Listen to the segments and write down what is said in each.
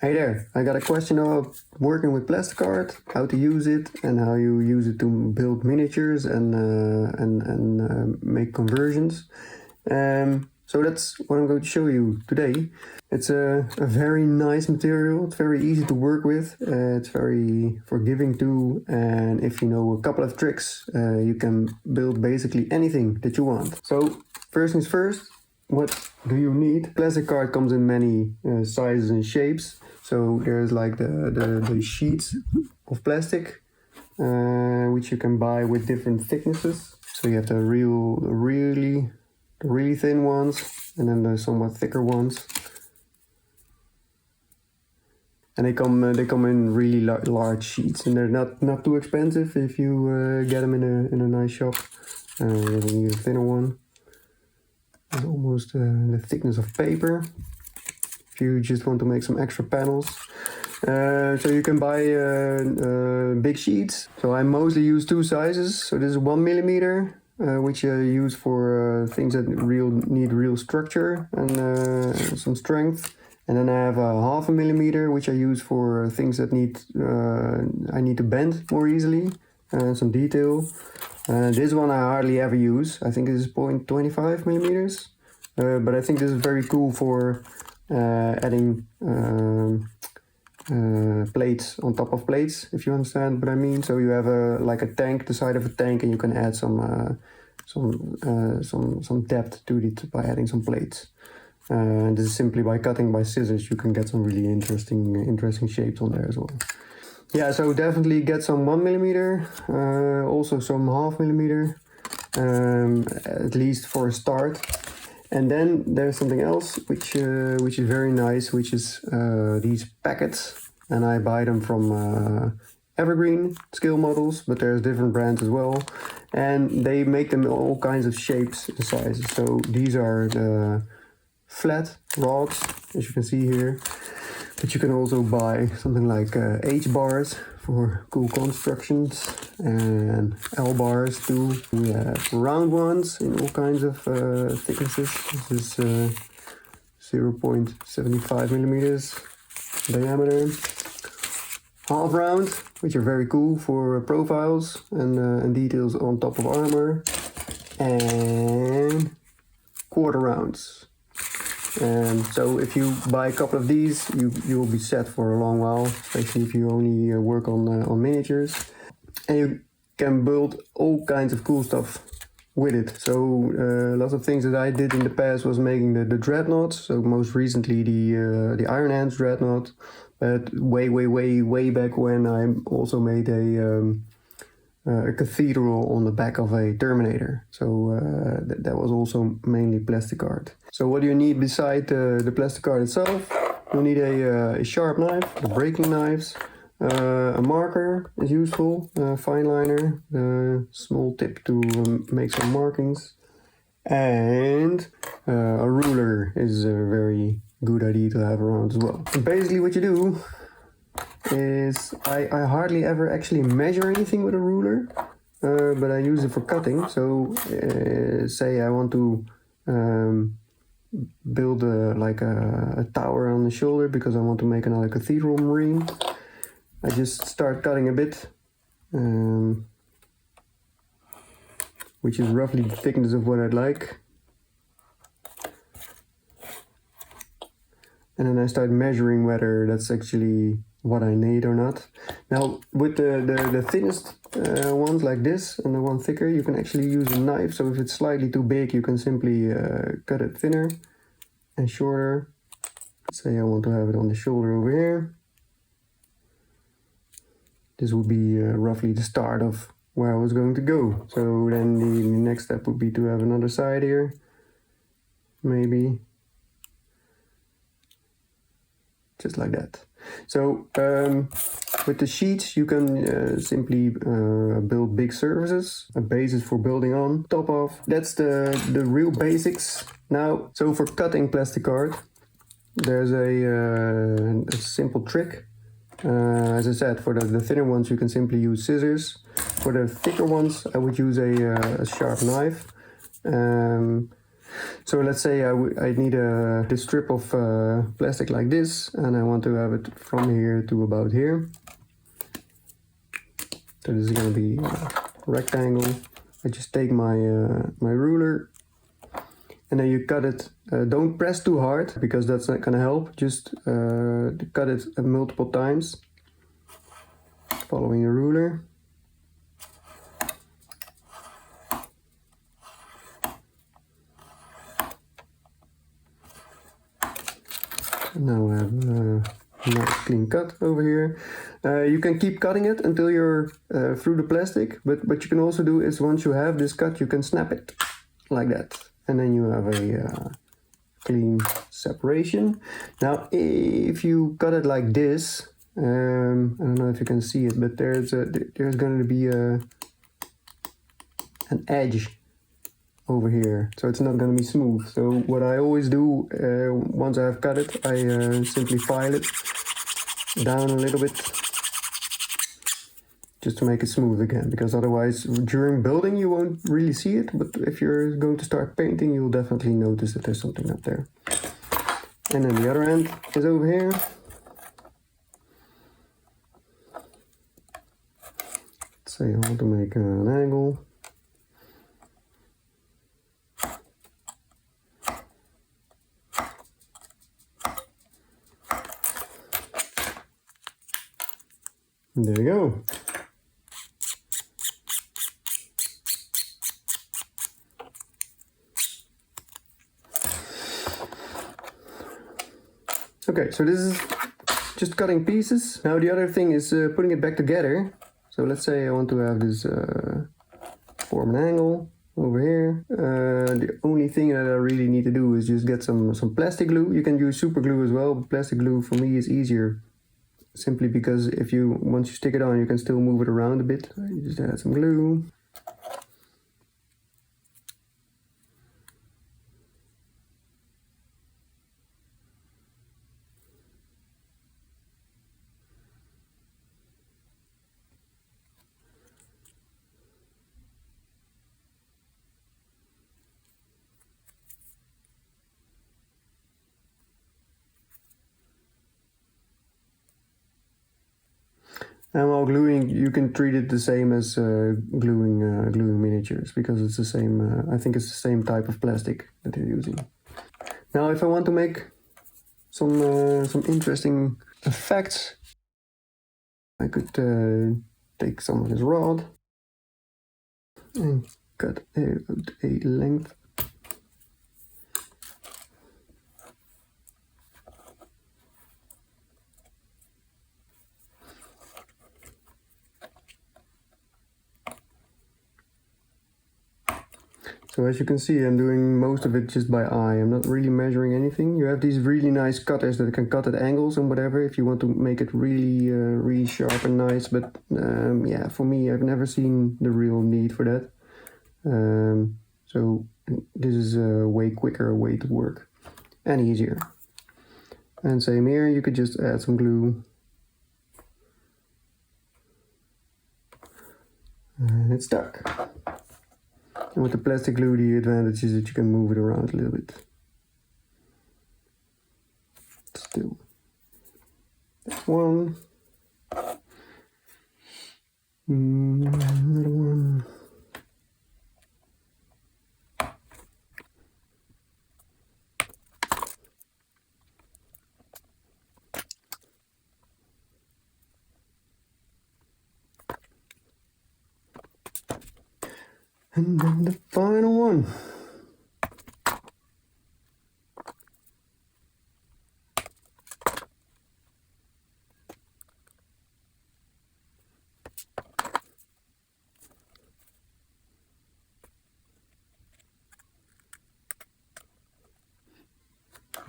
Hey there, I got a question about working with Plasticard, how to use it and how you use it to build miniatures and make conversions. So that's what I'm going to show you today. It's a very nice material, it's very easy to work with, it's very forgiving too, and if you know a couple of tricks, you can build basically anything that you want. So first things first, what do you need? Plasticard comes in many sizes and shapes. So there's like the sheets of plastic, which you can buy with different thicknesses. So you have the really thin ones, and then the somewhat thicker ones. And they come in really large sheets, and they're not too expensive if you get them in a nice shop. You need a thinner one. It's almost the thickness of paper. If you just want to make some extra panels. So you can buy big sheets. So I mostly use two sizes. So this is 1 millimeter, which I use for things that need real structure and some strength. And then I have a 0.5 millimeter, which I use for things that I need to bend more easily and some detail. This one I hardly ever use. I think this is 0.25 millimeters. But I think this is very cool for adding plates on top of plates, if you understand what I mean. So you have like a tank, the side of a tank, and you can add some depth to it by adding some plates. And this is simply by cutting by scissors. You can get some really interesting shapes on there as well. Yeah, so definitely get some 1 millimeter, also some 0.5 millimeter, at least for a start. And then there's something else which is very nice, which is these packets, and I buy them from Evergreen scale models, but there's different brands as well, and they make them all kinds of shapes and sizes. So these are the flat rods, as you can see here, but you can also buy something like H-bars for cool constructions, and L-bars too. We have round ones in all kinds of thicknesses. This is 0.75 millimeters diameter. Half round, which are very cool for profiles and details on top of armor. And quarter rounds. And so if you buy a couple of these, you'll be set for a long while, especially if you only work on miniatures. And you can build all kinds of cool stuff with it. So lots of things that I did in the past was making the dreadnoughts. So most recently the Iron Hands dreadnought. But way back when I also made a cathedral on the back of a Terminator. So that was also mainly Plasticard. So what do you need beside the Plasticard itself? You'll need a sharp knife, the breaking knives, a marker is useful, a fine liner, a small tip to make some markings, and a ruler is a very good idea to have around as well. And basically what you do is I hardly ever actually measure anything with a ruler, but I use it for cutting. So say I want to build like a tower on the shoulder because I want to make another cathedral marine. I just start cutting a bit, which is roughly the thickness of what I'd like. And then I start measuring whether that's actually what I need or not. Now with the thinnest ones like this and the one thicker, you can actually use a knife. So if it's slightly too big, you can simply cut it thinner and shorter. Say I want to have it on the shoulder over here. This would be roughly the start of where I was going to go. So then the next step would be to have another side here, maybe. Just like that. So with the sheets you can simply build big surfaces, a basis for building on top of. That's the real basics. Now, so for cutting Plasticard, there's a simple trick. As I said, for the thinner ones you can simply use scissors. For the thicker ones I would use a sharp knife. So let's say I need this strip of plastic like this, and I want to have it from here to about here. So this is going to be a rectangle. I just take my my ruler, and then you cut it. Don't press too hard, because that's not going to help. Just cut it multiple times, following the ruler. And now I have a nice clean cut over here. You can keep cutting it until you're through the plastic, but what you can also do is, once you have this cut, you can snap it like that, and then you have a clean separation. Now if you cut it like this, I don't know if you can see it, but there's going to be an edge over here, so it's not going to be smooth. So what I always do, once I have cut it, I simply file it down a little bit, just to make it smooth again, because otherwise during building you won't really see it, but if you're going to start painting, you'll definitely notice that there's something up there. And then the other end is over here. Let's say I want to make an angle. And there you go. Okay, so this is just cutting pieces. Now the other thing is putting it back together. So let's say I want to have this form an angle over here. The only thing that I really need to do is just get some plastic glue. You can use super glue as well, but plastic glue for me is easier. Simply because once you stick it on, you can still move it around a bit. You just add some glue. And while gluing, you can treat it the same as gluing miniatures, because it's the same. I think it's the same type of plastic that you're using. Now, if I want to make some interesting effects, I could take some of this rod and cut a length. So as you can see, I'm doing most of it just by eye. I'm not really measuring anything. You have these really nice cutters that can cut at angles and whatever if you want to make it really really sharp and nice. But yeah, for me, I've never seen the real need for that. So this is a way quicker way to work and easier. And same here, you could just add some glue. And it's stuck. And with the plastic glue, the advantage is that you can move it around a little bit. Still. That's one. Another one. And then the final one.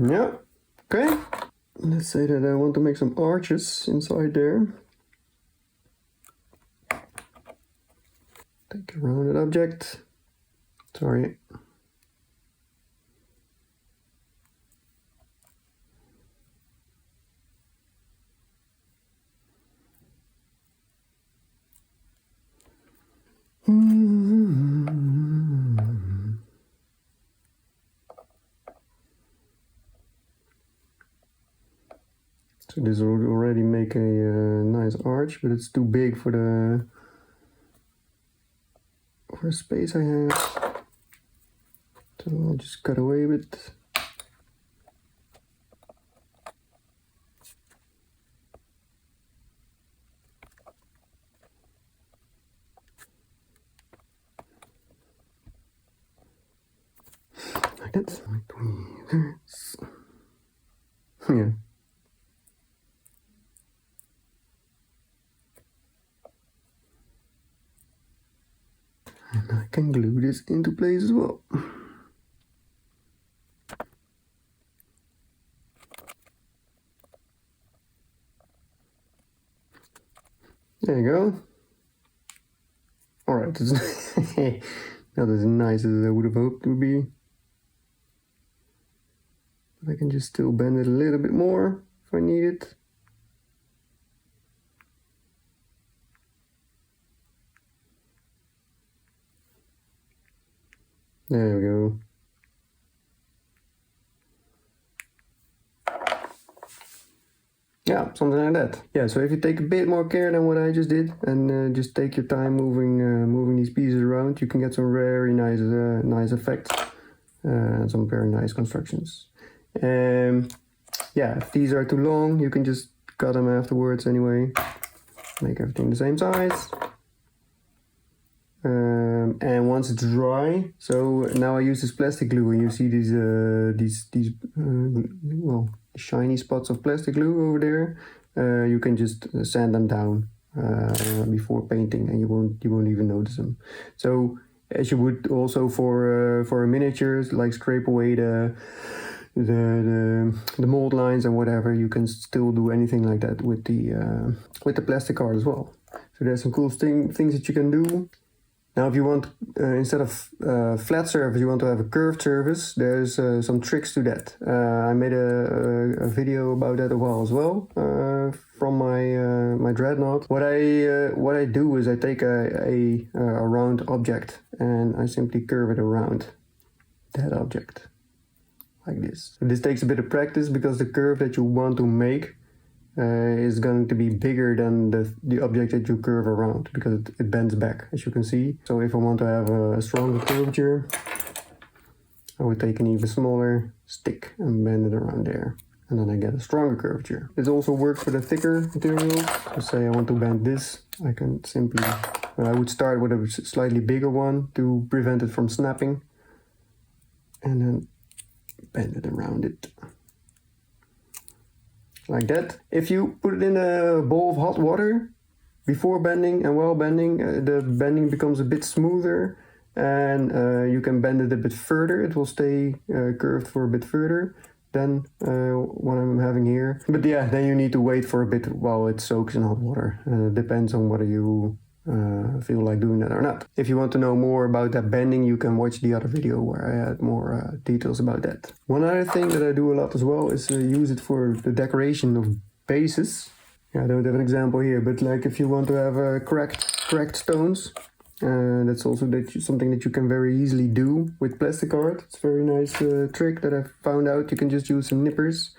Yeah, okay. Let's say that I want to make some arches inside there. Take a rounded object. Sorry. So this will already make a nice arch, but it's too big for the space I have. So I'll just cut away a bit. Like that. Yeah. And I can glue this into place as well. There you go. Alright, it's not as nice as I would have hoped it would be. But I can just still bend it a little bit more if I need it. There we go. Yeah, something like that. Yeah, so if you take a bit more care than what I just did and just take your time moving these pieces around, you can get some very nice effects and some very nice constructions. Yeah, if these are too long, you can just cut them afterwards anyway. Make everything the same size. And once it's dry, so now I use this plastic glue, and you see these well, shiny spots of plastic glue over there. You can just sand them down before painting, and you won't even notice them. So as you would also for miniatures, like scrape away the mold lines and whatever, you can still do anything like that with the Plasticard as well. So there's some cool things that you can do. Now, if you want, instead of flat surface, you want to have a curved surface, there's some tricks to that. I made a video about that a while as well, from my Dreadnought. What I do is I take a round object and I simply curve it around that object, like this. So this takes a bit of practice because the curve that you want to make is going to be bigger than the object that you curve around, because it bends back, as you can see. So if I want to have a stronger curvature, I would take an even smaller stick and bend it around there, and then I get a stronger curvature. This also works for the thicker materials. So say I want to bend this, I can simply, I would start with a slightly bigger one to prevent it from snapping, and then bend it around it. Like that. If you put it in a bowl of hot water before bending and while bending, the bending becomes a bit smoother, and you can bend it a bit further. It will stay curved for a bit further than what I'm having here. But yeah, then you need to wait for a bit while it soaks in hot water. It depends on whether you feel like doing that or not. If you want to know more about that bending, you can watch the other video where I had more details about that. One other thing that I do a lot as well is use it for the decoration of bases. Yeah, I don't have an example here, but like if you want to have cracked stones, that's also something that you can very easily do with Plasticard. It's a very nice trick that I found out. You can just use some nippers.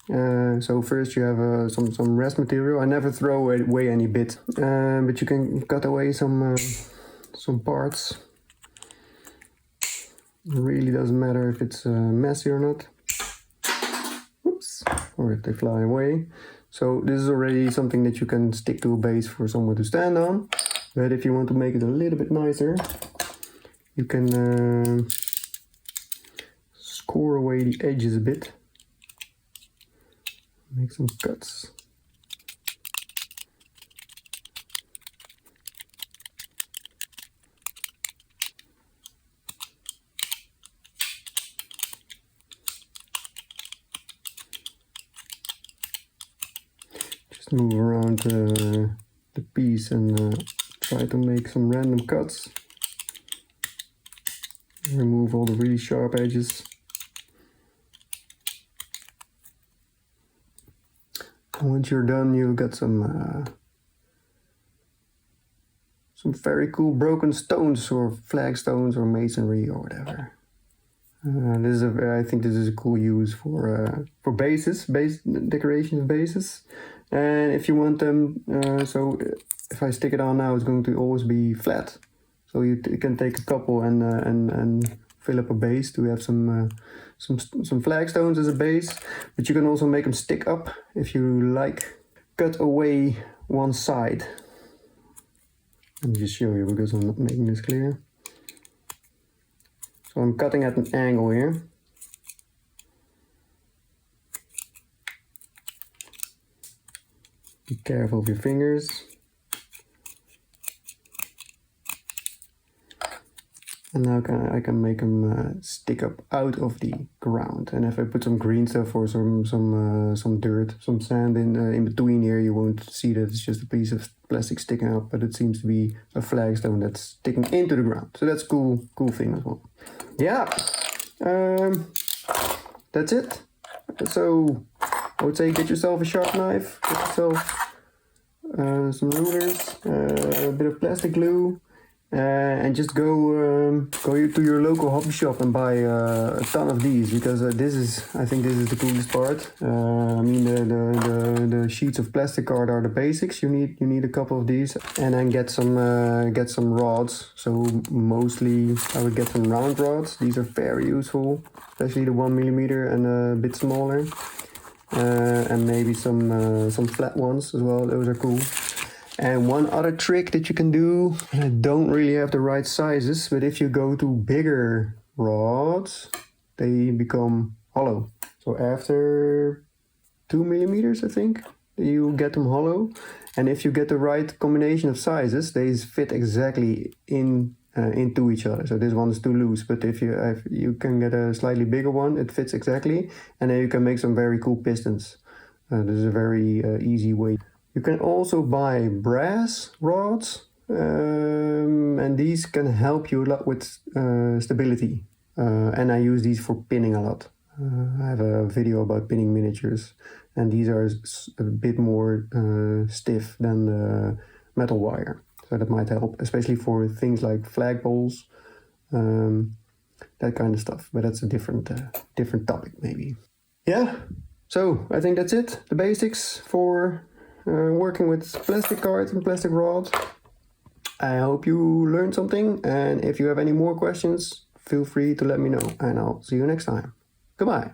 So first you have some rest material. I never throw away any bit, but you can cut away some parts. It really doesn't matter if it's messy or not. Oops, or if they fly away. So this is already something that you can stick to a base for someone to stand on. But if you want to make it a little bit nicer, you can score away the edges a bit. Make some cuts. Just move around the piece and try to make some random cuts. Remove all the really sharp edges. And once you're done, you've got some very cool broken stones or flagstones or masonry or whatever. I think this is a cool use for bases, base decoration of bases. And if you want them, so if I stick it on now, it's going to always be flat. So you can take a couple and fill up a base to have some flagstones as a base. But you can also make them stick up if you like. Cut away one side. Let me just show you because I'm not making this clear. So I'm cutting at an angle here. Be careful of your fingers. And now I can make them stick up out of the ground. And if I put some green stuff or some dirt, some sand in between here, you won't see that it's just a piece of plastic sticking up, but it seems to be a flagstone that's sticking into the ground. So that's cool thing as well. Yeah, that's it. So I would say get yourself a sharp knife, get yourself some rulers, a bit of plastic glue. And just go to your local hobby shop and buy a ton of these, because I think this is the coolest part. I mean the sheets of Plasticard are the basics. You need a couple of these, and then get some rods. So mostly I would get some round rods. These are very useful, especially the 1mm and a bit smaller, and maybe some flat ones as well. Those are cool. And one other trick that you can do, and I don't really have the right sizes, but if you go to bigger rods, they become hollow. So after 2mm, I think, you get them hollow. And if you get the right combination of sizes, they fit exactly into each other. So this one is too loose, but if you can get a slightly bigger one, it fits exactly. And then you can make some very cool pistons. This is a very easy way. You can also buy brass rods, and these can help you a lot with stability. And I use these for pinning a lot. I have a video about pinning miniatures, and these are a bit more stiff than the metal wire. So that might help, especially for things like flagpoles, that kind of stuff. But that's a different topic maybe. Yeah, so I think that's it. The basics for working with plastic cards and plastic rods. I hope you learned something, and if you have any more questions, feel free to let me know, and I'll see you next time. Goodbye.